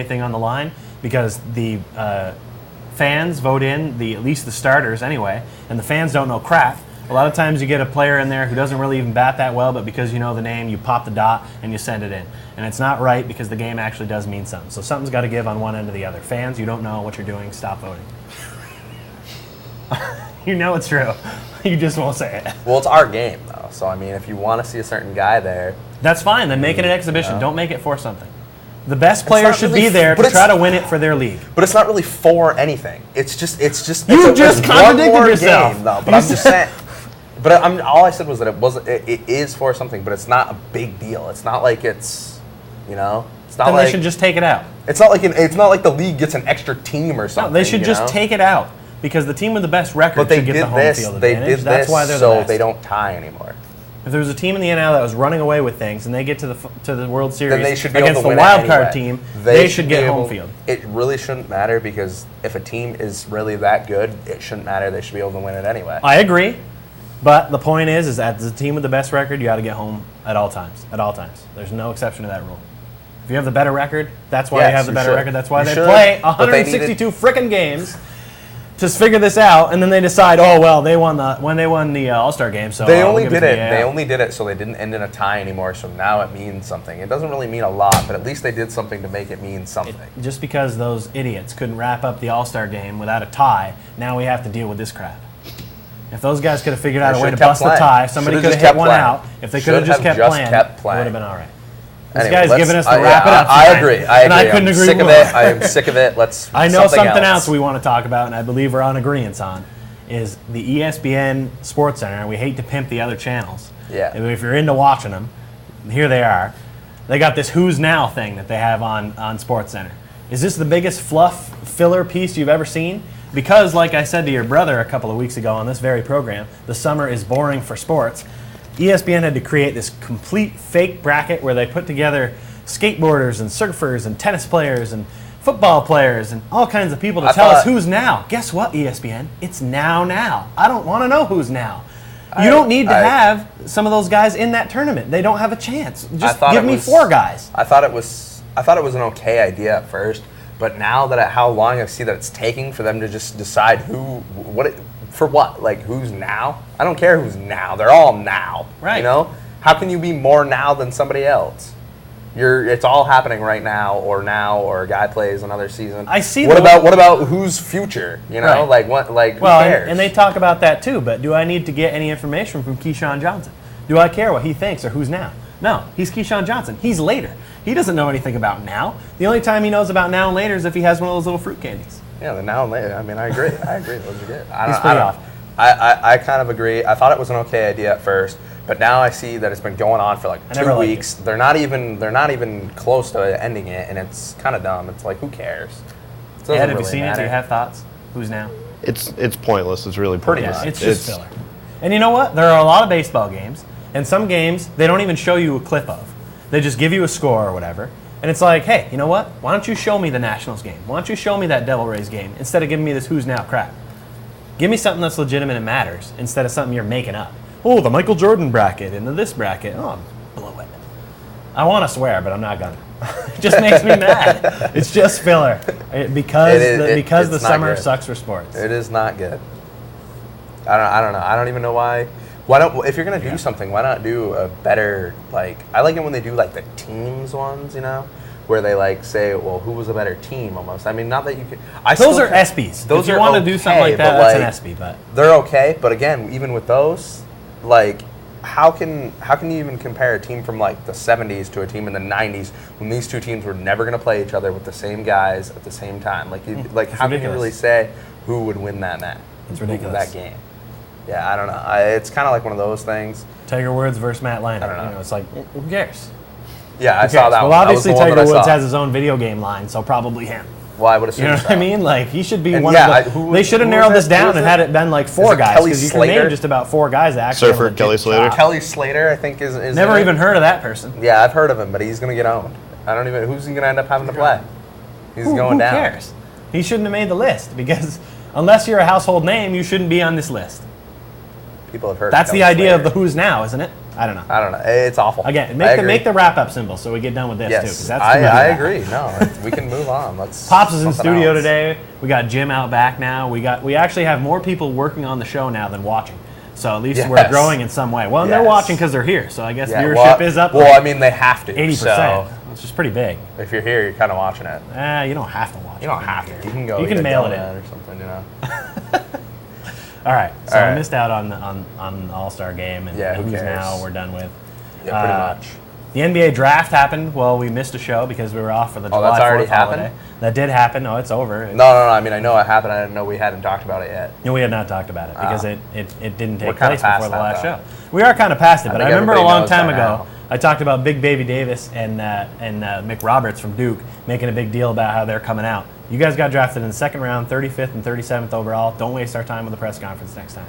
anything on the line because the fans vote in at least the starters anyway, and the fans don't know crap. A lot of times you get a player in there who doesn't really even bat that well, but because you know the name, you pop the dot and you send it in. And it's not right because the game actually does mean something. So something's got to give on one end or the other. Fans, you don't know what you're doing. Stop voting. You know it's true. You just won't say it. Well, it's our game, though. So, I mean, if you want to see a certain guy there... That's fine. Then make it an exhibition. Don't make it for something. The best players should be there to try to win it for their league. But it's not really for anything. It's just you just contradicted yourself. Game, though, but I'm just saying... But all I said was that it is for something, but it's not a big deal. It's not like it's, you know, it's not then like they should just take it out. It's not like the league gets an extra team or something. No, they should just take it out because the team with the best record should get the home field advantage. That's why they're the best. So they don't tie anymore. If there was a team in the NL that was running away with things and they get to the World Series then they should be against able to the win wild card anyway. team, they should get home field. It really shouldn't matter because if a team is really that good, it shouldn't matter. They should be able to win it anyway. I agree. But the point is that as a team with the best record, you got to get home at all times. At all times. There's no exception to that rule. If you have the better record, that's why you have the better record. That's why they play 162 frickin' games to figure this out, and then they decide, oh well, when they won the All-Star game, so they only did it. They only did it so they didn't end in a tie anymore. So now it means something. It doesn't really mean a lot, but at least they did something to make it mean something. Just because those idiots couldn't wrap up the All-Star game without a tie, now we have to deal with this crap. If those guys could have figured out a way to bust the tie, somebody could have hit one out. If they could have just kept playing, it would have been all right. This guy's giving us the wrap it up. I agree. And I couldn't agree more. I am sick of it. Let's. I know something else we want to talk about, and I believe we're on agreement on, is the ESPN Sports Center. And we hate to pimp the other channels. Yeah. If you're into watching them, here they are. They got this Who's Now thing that they have on Sports Center. Is this the biggest fluff filler piece you've ever seen? Because, like I said to your brother a couple of weeks ago on this very program, the summer is boring for sports. ESPN had to create this complete fake bracket where they put together skateboarders and surfers and tennis players and football players and all kinds of people to tell us who's now. Guess what, ESPN? It's now. I don't want to know who's now. You don't need to have some of those guys in that tournament. They don't have a chance. Just give me 4 guys. I thought it was an okay idea at first. But now that how long I see that it's taking for them to just decide for what? Like, who's now? I don't care who's now. They're all now. Right. You know? How can you be more now than somebody else? It's all happening right now, or a guy plays another season. I see. What about whose future? You know, right. like what? Like, who cares? And they talk about that too. But do I need to get any information from Keyshawn Johnson? Do I care what he thinks or who's now? No, he's Keyshawn Johnson. He's later. He doesn't know anything about now. The only time he knows about now and later is if he has one of those little fruit candies. Yeah, the now and later. I mean, I agree. Those are good. He's pretty off. I kind of agree. I thought it was an okay idea at first, but now I see that it's been going on for like 2 weeks. They're not even close to ending it, and it's kind of dumb. It's like, who cares? Ed, have you seen it? Do you have thoughts? Who's now? It's pointless. It's really pointless. It's just filler. And you know what? There are a lot of baseball games, and some games they don't even show you a clip of. They just give you a score or whatever. And it's like, hey, you know what? Why don't you show me the Nationals game? Why don't you show me that Devil Rays game instead of giving me this who's now crap? Give me something that's legitimate and matters instead of something you're making up. Oh, the Michael Jordan bracket into this bracket. Oh, blow it. I want to swear, but I'm not going to. It just makes me mad. It's just filler. Because the summer sucks for sports. It is not good. I don't know. I don't even know why. If you're gonna do something, why not do a better, like, I like it when they do like the teams ones, you know, where they like say, well, who was a better team almost. I mean, not that you could. Those are ESPYs. If you want to do something like that, that's an ESPY. But they're okay. But again, even with those, like, how can you even compare a team from like the 70s to a team in the 90s when these two teams were never gonna play each other with the same guys at the same time? Like, how can you really say who would win that match? It's ridiculous. That game. Yeah, I don't know. It's kind of like one of those things. Tiger Woods versus Matt Leinart. I don't know. You know, it's like, who cares? Yeah, I saw that one. Well, obviously Tiger Woods has his own video game line, so probably him. Well, I would assume. You know what I mean? Like, he should be one of the. They should have narrowed this down and had it been like 4 guys, because you can name just about 4 guys that actually. Surfer Kelly Slater. Kelly Slater, I think is. Never even heard of that person. Yeah, I've heard of him, but he's gonna get owned. I don't even. Who's he gonna end up having to play? He's going down. Who cares? He shouldn't have made the list, because unless you're a household name, you shouldn't be on this list. People have heard. That's the idea of the who's now, isn't it? I don't know. I don't know. It's awful. Again, I agree. make the wrap up symbol so we get done with this too. Yes, 'Cause that's I agree. No, we can move on. Let's. Pops is in something studio else. today. We got Jim out back now. We actually have more people working on the show now than watching. So at least we're Yes. growing in some way. Well, and they're Yes. watching because they're here. So I guess Yeah, viewership is up. Well, I mean, they have to. 80%, So which is pretty big. if you're here, you're kind of watching it. You don't have to watch. You don't have to. You can go. You eat can a mail it in. donut or something. You know. All right. So All I right. missed out on the All-Star game, and Yeah, who who's cares? now we're done with. Yeah, pretty much. The NBA draft happened. Well, we missed a show because we were off for the July that's 4th already holiday. happened? That did happen. No, it's over. No. I mean, I know it happened. I didn't know we hadn't talked about it yet. No, we had not talked about it because it didn't take We're kinda place before past the that, last though. show. We are kind of past it, I but I think remember a everybody long knows time by ago, now. I talked about Big Baby Davis and Mick Roberts from Duke making a big deal about how they're coming out. You guys got drafted in the second round, 35th and 37th overall. Don't waste our time with a press conference next time.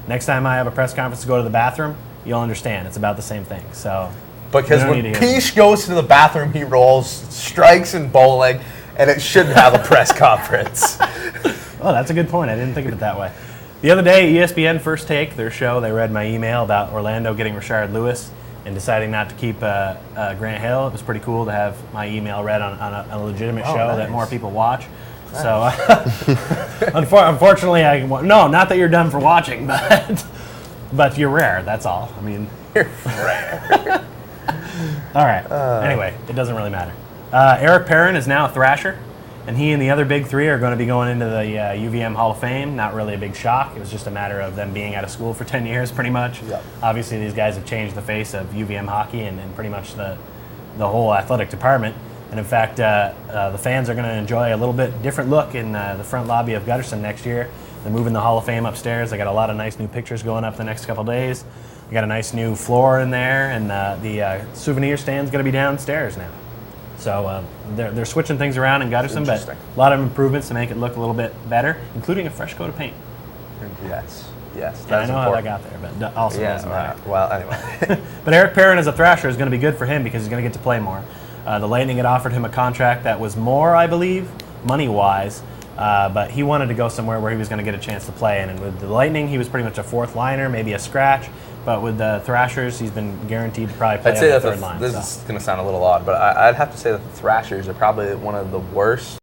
Next time I have a press conference to go to the bathroom, you'll understand. It's about the same thing. So Because we don't when need to hear Piche goes to the bathroom, he rolls, strikes and bowling, and it shouldn't have a press conference. Oh, that's a good point. I didn't think of it that way. The other day, ESPN First Take, their show, they read my email about Orlando getting Rashard Lewis and deciding not to keep Grant Hill. It was pretty cool to have my email read on a legitimate show that nice. more people watch. So, unfortunately, no, not that you're done for watching, but you're rare. That's all. I mean, You're rare. all right. Anyway, it doesn't really matter. Eric Perrin is now a Thrasher, and he and the other big three are going to be going into the UVM Hall of Fame. Not really a big shock. It was just a matter of them being out of school for 10 years, pretty much. Yep. Obviously, these guys have changed the face of UVM hockey and pretty much the whole athletic department. And in fact, the fans are going to enjoy a little bit different look in the front lobby of Gutterson next year. They're moving the Hall of Fame upstairs. They got a lot of nice new pictures going up the next couple days. We got a nice new floor in there, and the souvenir stand's going to be downstairs now. So they're switching things around in Gutterson, but Interesting. a lot of improvements to make it look a little bit better, including a fresh coat of paint. Yes. Yes. And I That's know important. how that got there, but also doesn't matter. Well, anyway. But Eric Perrin as a Thrasher is going to be good for him because he's going to get to play more. The Lightning had offered him a contract that was more, I believe, money-wise, but he wanted to go somewhere where he was going to get a chance to play. And with the Lightning, he was pretty much a fourth liner, maybe a scratch. But with the Thrashers, he's been guaranteed to probably play I'd on say the that third line. this so. is going to sound a little odd, but I'd have to say that the Thrashers are probably one of the worst